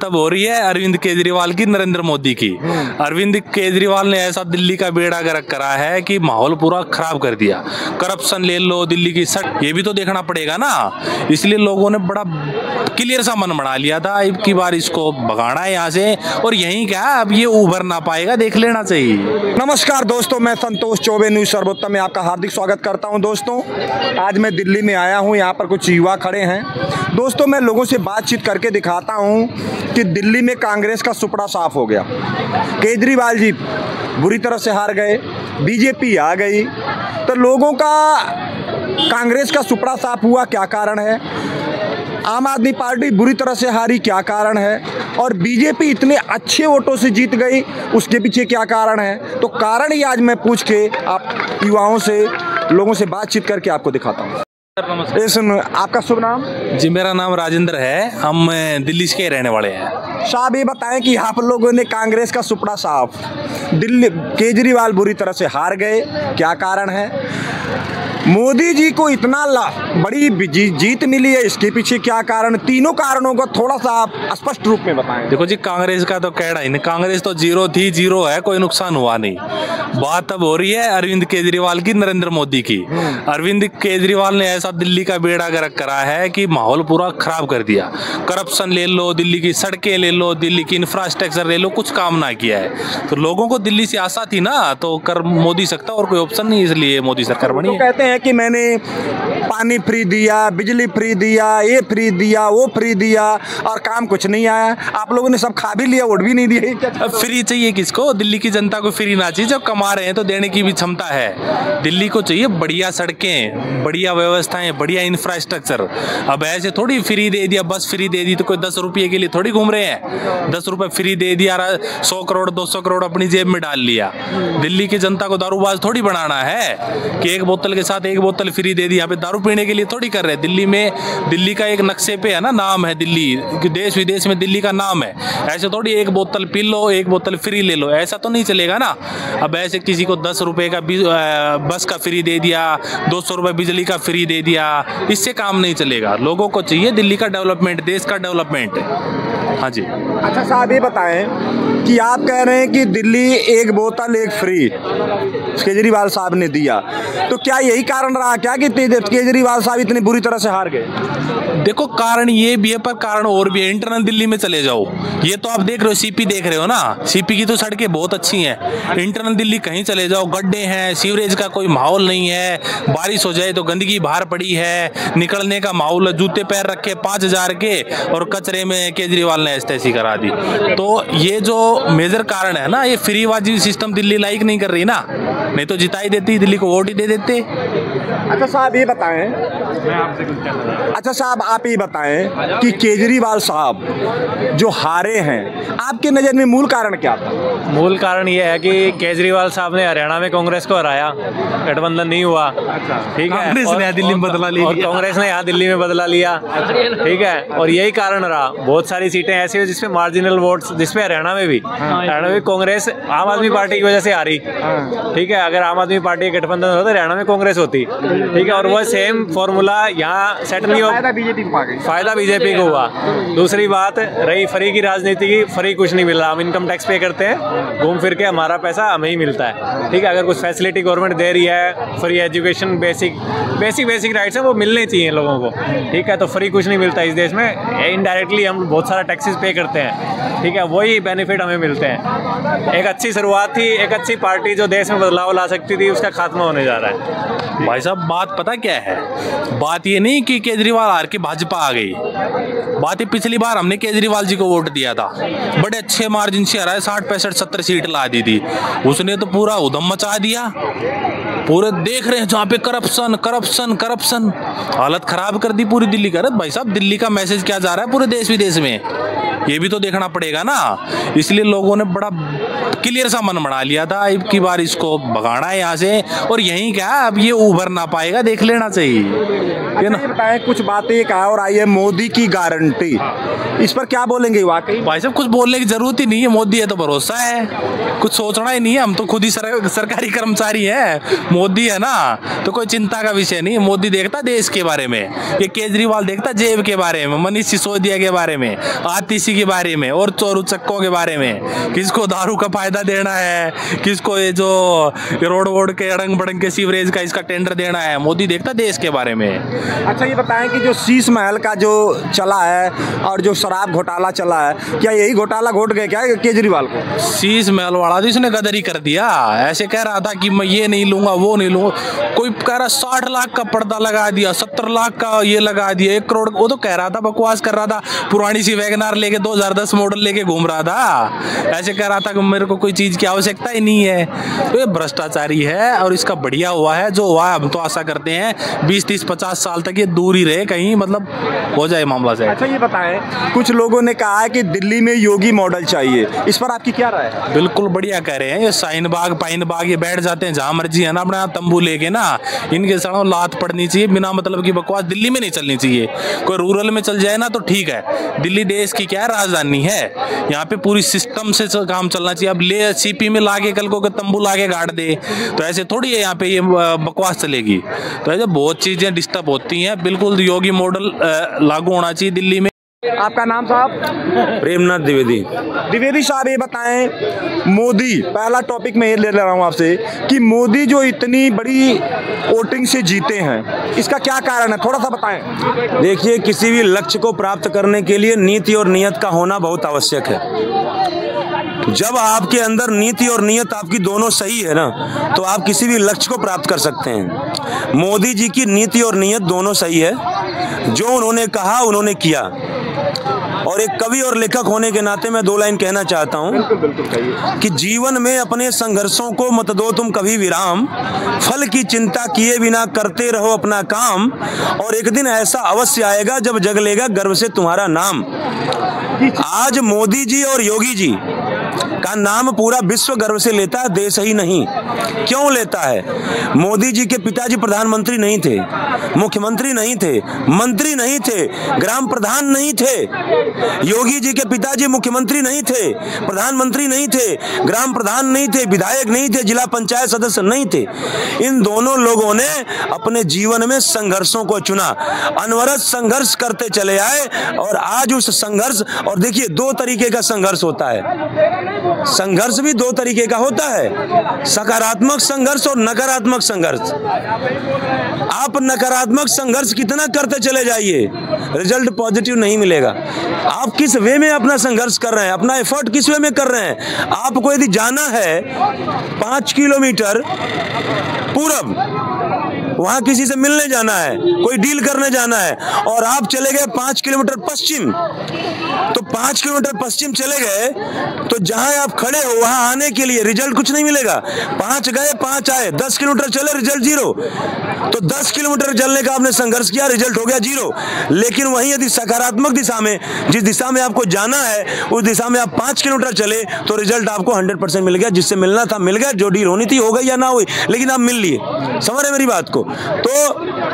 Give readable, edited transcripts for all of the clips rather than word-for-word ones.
तब हो रही है अरविंद केजरीवाल की, नरेंद्र मोदी की। अरविंद केजरीवाल ने ऐसा दिल्ली का बेड़ा गर्क करा है कि माहौल पूरा खराब कर दिया। करप्शन ले लो, दिल्ली की सड़क, ये भी तो देखना पड़ेगा ना। इसलिए लोगों ने बड़ा क्लियर सा मन बना लिया था, अब की बार इसको भगाना है यहाँ से, और यही क्या अब ये उभर ना पाएगा, देख लेना चाहिए। नमस्कार दोस्तों, मैं संतोष चौबे न्यूज़ सर्वोत्तम में आपका हार्दिक स्वागत करता हूं। दोस्तों, आज मैं दिल्ली में आया हूं, यहां पर कुछ युवा खड़े हैं। दोस्तों, मैं लोगों से बातचीत करके दिखाता हूं कि दिल्ली में कांग्रेस का सुपड़ा साफ हो गया। केजरीवाल जी बुरी तरह से हार गए, बीजेपी आ गई, तो लोगों का कांग्रेस का सुपड़ा साफ हुआ, क्या कारण है? आम आदमी पार्टी बुरी तरह से हारी, क्या कारण है? और बीजेपी इतने अच्छे वोटों से जीत गई, उसके पीछे क्या कारण है? तो कारण ही आज मैं पूछ के आप युवाओं से, लोगों से बातचीत करके आपको दिखाता हूँ। आपका शुभ नाम? जी, मेरा नाम राजेंद्र है, हम दिल्ली के रहने वाले हैं। साहब, ये बताएं कि आप लोगों ने कांग्रेस का सुपड़ा साफ, दिल्ली केजरीवाल बुरी तरह से हार गए, क्या कारण है? मोदी जी को इतना बड़ी जीत मिली है, इसके पीछे क्या कारण? तीनों कारणों को थोड़ा सा आप स्पष्ट रूप में बताएं। देखो जी, कांग्रेस का तो कहना ही नहीं, कांग्रेस तो जीरो थी, जीरो है, कोई नुकसान हुआ नहीं। बात अब हो रही है अरविंद केजरीवाल की, नरेंद्र मोदी की। अरविंद केजरीवाल ने ऐसा दिल्ली का बेड़ा गर्क करा है कि माहौल पूरा खराब कर दिया। करप्शन ले लो, दिल्ली की सड़कें ले लो, दिल्ली की इंफ्रास्ट्रक्चर ले लो, कुछ काम ना किया है। तो लोगों को दिल्ली से आशा थी ना, तो कर मोदी सकता और कोई ऑप्शन नहीं, इसलिए मोदी सरकार बनी है। कहते हैं कि मैंने पानी फ्री दिया, बिजली फ्री दिया, ये फ्री दिया, वो फ्री दिया, और काम कुछ नहीं आया। आप लोगों ने सब खा भी लिया, वोट भी नहीं दिए। अब फ्री चाहिए किसको? दिल्ली की जनता को फ्री ना चाहिए, जब कमा रहे हैं तो देने की भी क्षमता है। दिल्ली को चाहिए बढ़िया सड़कें, बढ़िया व्यवस्थाएं, बढ़िया इंफ्रास्ट्रक्चर। अब ऐसे थोड़ी फ्री दे दिया, बस फ्री दे दी तो कोई 10 रुपये के लिए थोड़ी घूम रहे हैं। 10 रुपये फ्री दे दिया, 100 करोड़ 200 करोड़ अपनी जेब में डाल लिया। दिल्ली की जनता को दारूबाज थोड़ी बनाना है कि एक बोतल के साथ एक बोतल फ्री दे दी। यहाँ पे दारू पीने के लिए थोड़ी कर रहे हैं। दिल्ली में, दिल्ली का एक नक्शे पे है ना, नाम है दिल्ली, देश विदेश में दिल्ली का नाम है। ऐसे थोड़ी एक बोतल पी लो, एक बोतल फ्री ले लो, ऐसा तो नहीं चलेगा ना। अब ऐसे किसी को 10 रुपए का बस का फ्री दे दिया, 200 रुपये बिजली का फ्री दे दिया, इससे काम नहीं चलेगा। लोगों को चाहिए दिल्ली का डेवलपमेंट, देश का डेवलपमेंट। हाँ जी। अच्छा साहब, ये बताएं कि आप कह रहे हैं कि दिल्ली एक बोतल एक फ्री केजरीवाल साहब ने दिया, तो क्या यही कारण रहा क्या कि केजरीवाल साहब इतनी बुरी तरह से हार गए? देखो, कारण ये भी है, पर कारण और भी है। इंटरनल दिल्ली में चले जाओ, ये तो आप देख रहे हो, सीपी देख रहे हो ना, सीपी की तो सड़कें बहुत अच्छी हैं। इंटरनल दिल्ली कहीं चले जाओ, गड्ढे हैं, सीवरेज का कोई माहौल नहीं है, बारिश हो जाए तो गंदगी बाहर पड़ी है, निकलने का माहौल, जूते पैर रखे 5000 के, और कचरे में केजरीवाल ने ऐसी करा दी। तो ये जो मेजर कारण है ना, ये फ्रीबाजी सिस्टम दिल्ली लाइक नहीं कर रही ना, नहीं तो जिता ही देती, दिल्ली को वोट ही दे देते। अच्छा साहब, ये बताएं, अच्छा साहब आप ये बताएं कि केजरीवाल साहब जो हारे हैं, आपके नज़र में मूल कारण क्या था? मूल कारण ये है कि केजरीवाल साहब ने हरियाणा में कांग्रेस को हराया, गठबंधन नहीं हुआ, ठीक है, कांग्रेस ने दिल्ली में बदला लिया, और कांग्रेस ने यहाँ दिल्ली में बदला लिया, ठीक है, और यही कारण रहा। बहुत सारी सीटें ऐसी हुई जिसमें मार्जिनल वोट्स, जिसमें हरियाणा में भी कांग्रेस आम आदमी पार्टी की वजह से हारी, ठीक है। अगर आम आदमी पार्टी का गठबंधन होता तो हरियाणा में कांग्रेस होती, ठीक है, और वह सेम फॉर्मूला यहाँ सेट नहीं हो, फायदा बीजेपी को हुआ। दूसरी बात रही फ्री की राजनीति की, फ्री कुछ नहीं मिल रहा। हम इनकम टैक्स पे करते हैं, घूम फिर के हमारा पैसा हमें ही मिलता है, ठीक है। अगर कुछ फैसिलिटी गवर्नमेंट दे रही है, फ्री एजुकेशन, बेसिक राइट्स हैं, वो मिलने चाहिए लोगों को, ठीक है। तो फ्री कुछ नहीं मिलता इस देश में, इनडायरेक्टली हम बहुत सारा टैक्सेस पे करते हैं, ठीक है, वही बेनिफिट हमें मिलते हैं। एक अच्छी शुरुआत थी, एक अच्छी पार्टी जो देश में बदलाव ला सकती थी, उसका खात्मा होने जा रहा है। भाई साहब, बात पता क्या है? बात ये नहीं कि केजरीवाल हार के भाजपा आ गई, बात ये पिछली बार हमने केजरीवाल जी को वोट दिया था, बड़े अच्छे मार्जिन से हराए, 60 65 70 सीट ला दी थी। उसने तो पूरा उधम मचा दिया, पूरे देख रहे हैं जहाँ पे करप्शन करप्शन करप्शन, हालत खराब कर दी पूरी दिल्ली का। भाई साहब, दिल्ली का मैसेज क्या जा रहा है पूरे देश विदेश में, ये भी तो देखना पड़ेगा ना। इसलिए लोगों ने बड़ा क्लियर सा मन बना लिया था, अब की बार इसको भगाना है यहाँ से, और यही क्या अब ये उभर ना पाएगा, देख लेना चाहिए। ये ना बताएं, कुछ बातें कहा और आई है मोदी की गारंटी, इस पर क्या बोलेंगे? वाकई भाई साहब, कुछ बोलने की जरूरत ही नहीं है, मोदी है तो भरोसा है, कुछ सोचना ही नहीं है। हम तो खुद ही सरकारी कर्मचारी हैं, मोदी है ना, तो कोई चिंता का विषय नहीं। मोदी देखता देश के बारे में, ये केजरीवाल देखता जेब के बारे में, मनीष सिसोदिया के बारे में, आतिशी इसी के बारे में और चोर उचक्कों के बारे में, किसको दारू का फायदा देना है, किसको ये जो रोड वोड के अड़ंग बड़ंग के सीवरेज का इसका टेंडर देना है, मोदी देखता देश के बारे में। अच्छा ये बताएं कि जो शीश महल का जो चला है और जो शराब घोटाला चला है, क्या यही घोटाला घोट गए क्या केजरीवाल को? शीश महल वाला तो इसने गदर ही कर दिया। ऐसे कह रहा था कि मैं ये नहीं लूंगा वो नहीं लूंगा, कोई कह रहा 60 लाख का पर्दा लगा दिया, 70 लाख का ये लगा दिया, 1 करोड़, वो तो कह रहा था, बकवास कर रहा था, पुरानी सी वैगनार लेके 2010 मॉडल लेके घूम रहा था। ऐसे कह रहा था कि मेरे को कोई चीज की आवश्यकता ही नहीं है। तो ये भ्रष्टाचारी है और इसका बढ़िया हुआ है जो हुआ है। हम तो आशा करते हैं 20, 30, 50 साल तक ये दूर ही रहे, कहीं मतलब हो जाए मामला से। अच्छा ये बताएं, कुछ लोगों ने कहा है कि दिल्ली में योगी मॉडल चाहिए, इस पर आपकी क्या राय है? बिल्कुल बढ़िया कह रहे हैं। ये शाहीन बाग, पाइन बाग, ये बैठ जाते हैं जहाँ मर्जी है ना, अपना तंबू लेके ना, इनके सड़ों लात पड़नी चाहिए, बिना मतलब की बकवास दिल्ली में नहीं चलनी चाहिए। कोई रूरल में चल जाए ना तो ठीक है, दिल्ली देश की क्या है, राजधानी है, यहाँ पे पूरी सिस्टम से काम चलना चाहिए। अब ले सीपी में लाके कल को तंबू लाके गाड़ दे तो ऐसे थोड़ी है यहाँ पे ये बकवास चलेगी। तो ऐसे बहुत चीजें डिस्टर्ब होती हैं। बिल्कुल योगी मॉडल लागू होना चाहिए दिल्ली में। आपका नाम साहब? प्रेमनाथ द्विवेदी। द्विवेदी साहब ये बताएं, मोदी, पहला टॉपिक मैं ये ले रहा हूँ आपसे कि मोदी जो इतनी बड़ी वोटिंग से जीते हैं, इसका क्या कारण है, थोड़ा सा बताएं। देखिए, किसी भी लक्ष्य को प्राप्त करने के लिए नीति और नियत का होना बहुत आवश्यक है। जब आपके अंदर नीति और नियत आपकी दोनों सही है ना, तो आप किसी भी लक्ष्य को प्राप्त कर सकते हैं। मोदी जी की नीति और नियत दोनों सही है, जो उन्होंने कहा उन्होंने किया। और एक कवि और लेखक होने के नाते मैं 2 लाइन कहना चाहता हूँ कि जीवन में अपने संघर्षों को मत दो तुम कभी विराम, फल की चिंता किए बिना करते रहो अपना काम, और एक दिन ऐसा अवश्य आएगा जब जग लेगा गर्व से तुम्हारा नाम। आज मोदी जी और योगी जी का नाम पूरा विश्व गर्व से लेता है, देश ही नहीं। क्यों लेता है? मोदी जी के पिताजी प्रधानमंत्री नहीं थे, मुख्यमंत्री नहीं थे, मंत्री नहीं थे, ग्राम प्रधान नहीं थे। योगी जी के पिताजी मुख्यमंत्री नहीं थे, प्रधानमंत्री नहीं थे, ग्राम प्रधान नहीं थे, विधायक नहीं थे, जिला पंचायत सदस्य नहीं थे। इन दोनों लोगों ने अपने जीवन में संघर्षों को चुना, अनवरत संघर्ष करते चले आए, और आज उस संघर्ष, और देखिए 2 तरीके का संघर्ष होता है। संघर्ष भी 2 तरीके का होता है, सकारात्मक संघर्ष और नकारात्मक संघर्ष। आप नकारात्मक संघर्ष कितना करते चले जाइए, रिजल्ट पॉजिटिव नहीं मिलेगा। आप किस वे में अपना संघर्ष कर रहे हैं, अपना एफर्ट किस वे में कर रहे हैं। आपको यदि जाना है 5 किलोमीटर पूरब, वहां किसी से मिलने जाना है, कोई डील करने जाना है, और आप चले गए 5 किलोमीटर पश्चिम, तो 5 किलोमीटर पश्चिम चले गए, तो जहां आप खड़े हो वहां आने के लिए रिजल्ट कुछ नहीं मिलेगा। 5 गए 5 आए, 10 किलोमीटर चले, रिजल्ट 0। तो 10 किलोमीटर चलने का आपने संघर्ष किया, रिजल्ट हो गया 0। लेकिन वहीं यदि सकारात्मक दिशा में, जिस दिशा में आपको जाना है उस दिशा में आप 5 किलोमीटर चले, तो रिजल्ट आपको 100% मिल गया। जिससे मिलना था मिल गया, जो डील होनी थी हो गई या ना हुई, लेकिन आप मिल लिए। समझ रहे मेरी बात को? तो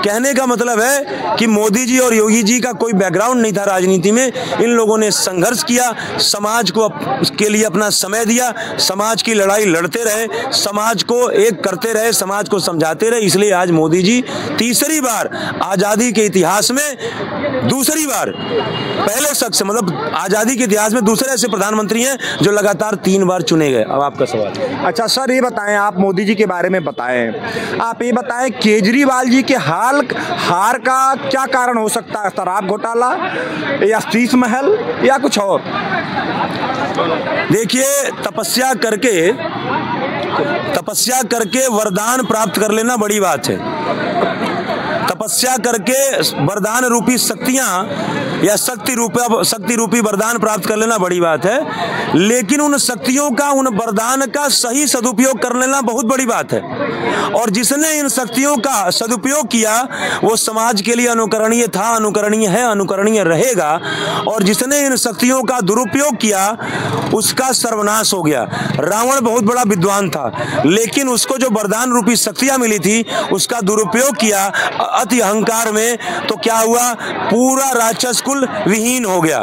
कहने का मतलब है कि मोदी जी और योगी जी का कोई बैकग्राउंड नहीं था राजनीति में। इन लोगों ने संघर्ष किया, समाज को के लिए अपना समय दिया, समाज की लड़ाई लड़ते रहे, समाज को एक करते रहे, समाज को समझाते रहे। इसलिए आज मोदी जी तीसरी बार आजादी के इतिहास में, दूसरी बार, पहले शख्स, मतलब आजादी के इतिहास में दूसरे ऐसे प्रधानमंत्री हैं जो लगातार 3 बार चुने गए। अब आपका सवाल। अच्छा सर ये बताएं, आप मोदी जी के बारे में बताएं, आप ये बताएं केजरीवाल जी के हार का क्या कारण हो सकता है? शराब घोटाला या शीश महल या कुछ और? देखिए, तपस्या करके वरदान प्राप्त कर लेना बड़ी बात है। तपस्या करके वरदान रूपी शक्तियां या शक्ति रूपी वरदान प्राप्त कर लेना बड़ी बात है, लेकिन उन शक्तियों का, उन वरदान का सही सदुपयोग कर लेना बहुत बड़ी बात है। और जिसने इन शक्तियों का सदुपयोग किया वो समाज के लिए अनुकरणीय था, अनुकरणीय है, अनुकरणीय रहेगा। और जिसने इन शक्तियों का दुरुपयोग किया उसका सर्वनाश हो गया। रावण बहुत बड़ा विद्वान था, लेकिन उसको जो वरदान रूपी शक्तियां मिली थी उसका दुरुपयोग किया अति अहंकार में, तो क्या हुआ? पूरा राक्षस कुल विहीन हो गया,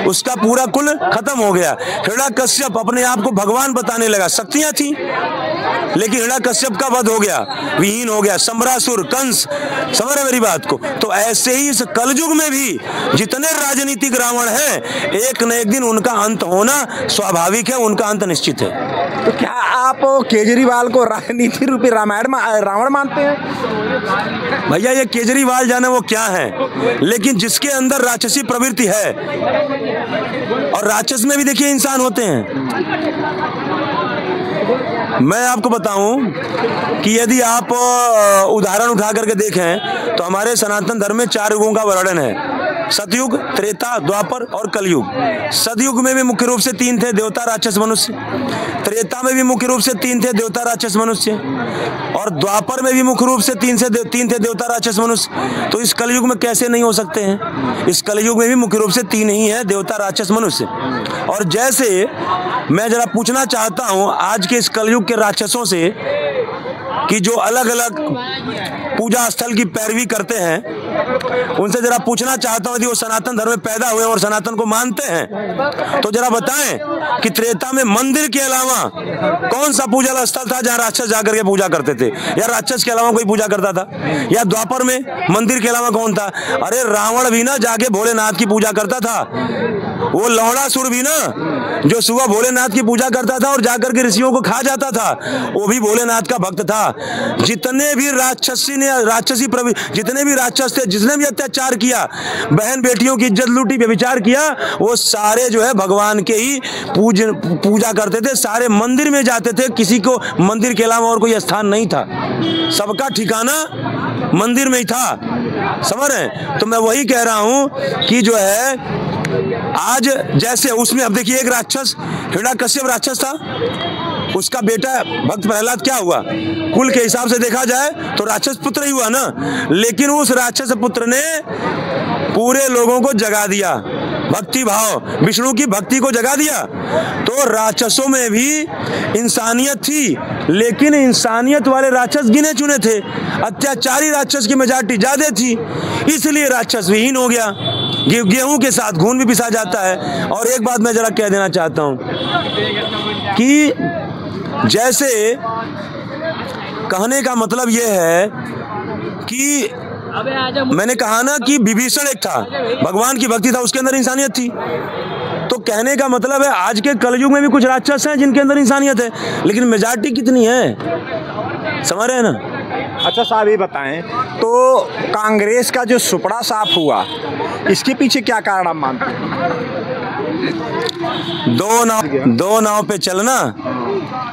उसका पूरा कुल खत्म हो गया। हिरण्याकश्यप अपने आप को भगवान बताने लगा, शक्तियां थी, लेकिन हिरण्याकश्यप कश्यप का वध हो गया, विहीन हो गया, सम्रासुर, कंस, समझ रहे मेरी बात को। तो ऐसे ही इस कलयुग में भी जितने राजनीतिक रावण हैं, एक न एक दिन उनका अंत होना स्वाभाविक है, उनका अंत निश्चित है। तो क्या आप केजरीवाल को राजनीति रूपी रावण मानते हैं? भैया ये केजरीवाल जाने वो क्या है, लेकिन जिसके अंदर राक्षसी प्रवृत्ति है, और राक्षस में भी देखिए इंसान होते हैं। मैं आपको बताऊं कि यदि आप उदाहरण उठा करके देखें तो हमारे सनातन धर्म में 4 युगों का वर्णन है, सतयुग, त्रेता, द्वापर और कलयुग। सतयुग में भी मुख्य रूप से 3 थे, देवता, राक्षस, मनुष्य। त्रेता में भी मुख्य रूप से 3 थे, देवता, राक्षस, मनुष्य। और द्वापर में भी मुख्य रूप से 3 थे, देवता, राक्षस, मनुष्य। तो इस कलयुग में कैसे नहीं हो सकते हैं? इस कलयुग में भी मुख्य रूप से 3 ही है, देवता, राक्षस, मनुष्य। और जैसे मैं जरा पूछना चाहता हूं आज के इस कलयुग के राक्षसों से कि जो अलग अलग पूजा स्थल की पैरवी करते हैं, उनसे जरा पूछना चाहता हूं यदि वो सनातन धर्म में पैदा हुए और सनातन को मानते हैं तो जरा बताएं कि त्रेता में मंदिर के अलावा कौन सा पूजा स्थल था जहां राक्षस जाकर के पूजा करते थे, या राक्षस के अलावा कोई पूजा करता था? या द्वापर में मंदिर के अलावा कौन था? अरे रावण भी ना जाके भोलेनाथ की पूजा करता था, वो लौड़ासुर भी ना जो सुबह भोलेनाथ की पूजा करता था और जाकर के ऋषियों को खा जाता था, वो भी भोलेनाथ का भक्त था। जितने भी जितने भी राक्षस थे, जिसने भी अत्याचार किया, बहन बेटियों की इज्जत लूटी, व्यभिचार किया, वो सारे जो है भगवान के ही पूजा करते थे, सारे मंदिर में जाते थे, किसी को मंदिर के अलावा और कोई स्थान नहीं था, सबका ठिकाना मंदिर में ही था। समझ रहे हैं? तो मैं वही कह रहा हूं कि जो है आज जैसे उसमें अब देखिए एक राक्षस हिरण्यकश्यप राक्षस था, उसका बेटा भक्त प्रहलाद क्या हुआ? कुल के हिसाब से देखा जाए तो राक्षस पुत्र ही हुआ ना, लेकिन उस राक्षस पुत्र ने पूरे लोगों को जगा दिया, भक्ति भाव, विष्णु की भक्ति को जगा दिया। तो राक्षसों में भी इंसानियत थी, लेकिन इंसानियत वाले राक्षस गिने चुने थे, अत्याचारी राक्षस की मेजॉरिटी ज्यादा थी, इसलिए राक्षस विहीन हो गया। गेहूं के साथ घून भी पिसा जाता है। और एक बात मैं जरा कह देना चाहता हूं कि जैसे कहने का मतलब यह है कि मैंने कहा ना कि विभीषण एक था, भगवान की भक्ति था, उसके अंदर इंसानियत थी। तो कहने का मतलब है आज के कलयुग में भी कुछ राक्षस हैं जिनके अंदर इंसानियत है, लेकिन मेजॉरिटी कितनी है? समझ रहे हैं ना? अच्छा साहब ये बताएं, तो कांग्रेस का जो सुपड़ा साफ हुआ, इसके पीछे क्या कारण आप मानते हैं? दो नाव पे चलना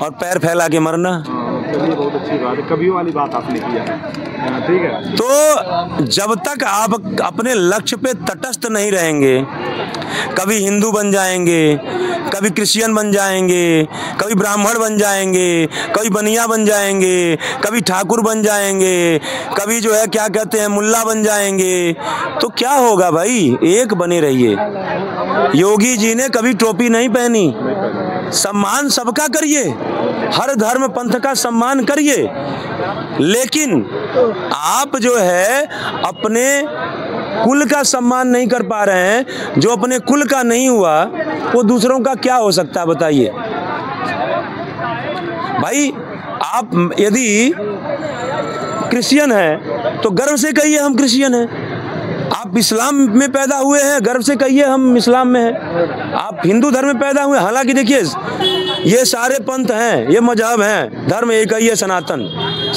और पैर फैला के मरना। चलिए बहुत अच्छी बात है, कभी वाली बात आपने किया है, ठीक है। तो जब तक आप अपने लक्ष्य पे तटस्थ नहीं रहेंगे, कभी हिंदू बन जाएंगे, कभी क्रिश्चियन बन जाएंगे, कभी ब्राह्मण बन जाएंगे, कभी बनिया बन जाएंगे, कभी ठाकुर बन जाएंगे, कभी जो है क्या कहते हैं मुल्ला बन जाएंगे, तो क्या होगा भाई? एक बने रहिए। योगी जी ने कभी टोपी नहीं पहनी, सम्मान सबका करिए, हर धर्म पंथ का सम्मान करिए, लेकिन आप जो है अपने कुल का सम्मान नहीं कर पा रहे हैं। जो अपने कुल का नहीं हुआ वो दूसरों का क्या हो सकता है बताइए भाई? आप यदि क्रिश्चियन हैं तो गर्व से कहिए हम क्रिश्चियन हैं। आप इस्लाम में पैदा हुए हैं, गर्व से कहिए हम इस्लाम में हैं। आप हिंदू धर्म में पैदा हुए, हालांकि देखिए ये सारे पंथ हैं, ये मजहब हैं, धर्म एक ही है सनातन,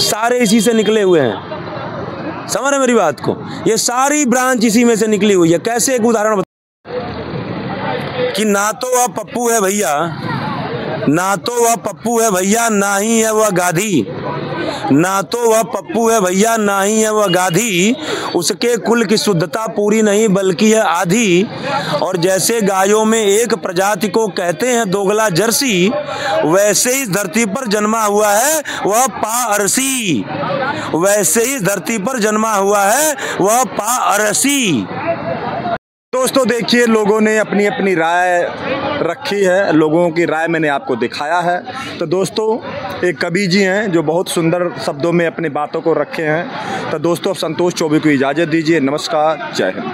सारे इसी से निकले हुए हैं। समझ रहे मेरी बात को? ये सारी ब्रांच इसी में से निकली हुई है। कैसे? एक उदाहरण कि ना तो वह पप्पू है भैया, ना तो वह पप्पू है भैया, ना ही है वह गाधी, ना तो वह पप्पू है भैया, ना ही है वह गाधी, उसके कुल की शुद्धता पूरी नहीं बल्कि है आधी। और जैसे गायों में एक प्रजाति को कहते हैं दोगला जर्सी, वैसे ही धरती पर जन्मा हुआ है वह पारसी, वैसे ही धरती पर जन्मा हुआ है वह पारसी। दोस्तों देखिए, लोगों ने अपनी अपनी राय रखी है, लोगों की राय मैंने आपको दिखाया है। तो दोस्तों एक कवि जी हैं जो बहुत सुंदर शब्दों में अपनी बातों को रखे हैं। तो दोस्तों संतोष चौबे को इजाज़त दीजिए। नमस्कार, जय हिंद।